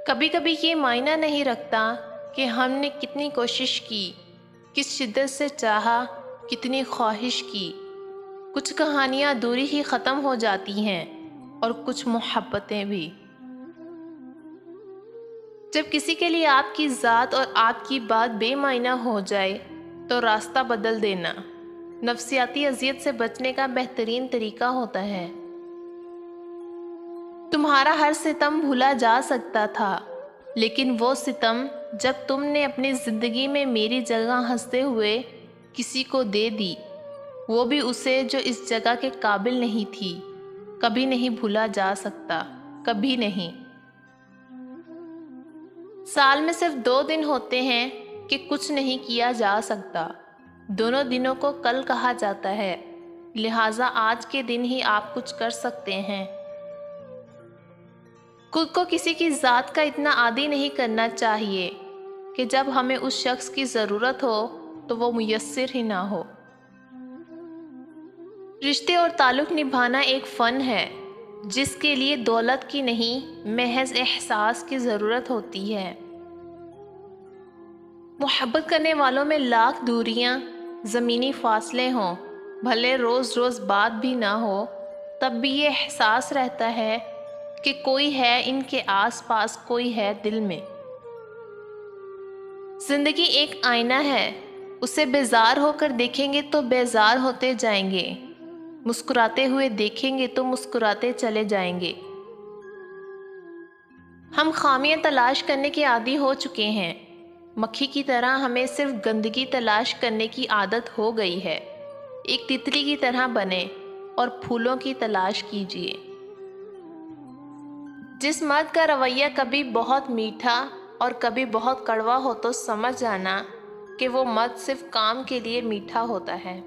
کبھی کبھی یہ معنی نہیں رکھتا کہ ہم نے کتنی کوشش کی، کس شدت سے چاہا، کتنی خواہش کی۔ کچھ کہانیاں ادھوری ہی ختم ہو جاتی ہیں اور کچھ محبتیں بھی۔ جب کسی کے لیے آپ کی ذات اور آپ کی بات بے معنی ہو جائے تو راستہ بدل دینا نفسیاتی اذیت سے بچنے کا بہترین طریقہ ہوتا ہے۔ تمہارا ہر ستم بھولا جا سکتا تھا، لیکن وہ ستم جب تم نے اپنی زندگی میں میری جگہ ہنستے ہوئے کسی کو دے دی، وہ بھی اسے جو اس جگہ کے قابل نہیں تھی، کبھی نہیں بھولا جا سکتا، کبھی نہیں۔ سال میں صرف 2 دن ہوتے ہیں کہ کچھ نہیں کیا جا سکتا، دونوں دنوں کو کل کہا جاتا ہے، لہٰذا آج کے دن ہی آپ کچھ کر سکتے ہیں۔ خود کو کسی کی ذات کا اتنا عادی نہیں کرنا چاہیے کہ جب ہمیں اس شخص کی ضرورت ہو تو وہ میسر ہی نہ ہو۔ رشتے اور تعلق نبھانا ایک فن ہے جس کے لیے دولت کی نہیں، محض احساس کی ضرورت ہوتی ہے۔ محبت کرنے والوں میں لاکھ دوریاں، زمینی فاصلے ہوں، بھلے روز روز بات بھی نہ ہو، تب بھی یہ احساس رہتا ہے کہ کوئی ہے ان کے آس پاس، کوئی ہے دل میں۔ زندگی ایک آئینہ ہے، اسے بیزار ہو کر دیکھیں گے تو بیزار ہوتے جائیں گے، مسکراتے ہوئے دیکھیں گے تو مسکراتے چلے جائیں گے۔ ہم خامیاں تلاش کرنے کے عادی ہو چکے ہیں، مکھی کی طرح ہمیں صرف گندگی تلاش کرنے کی عادت ہو گئی ہے۔ ایک تتلی کی طرح بنیں اور پھولوں کی تلاش کیجیے۔ جس مرد کا رویہ کبھی بہت میٹھا اور کبھی بہت کڑوا ہو تو سمجھ جانا کہ وہ مرد صرف کام کے لیے میٹھا ہوتا ہے۔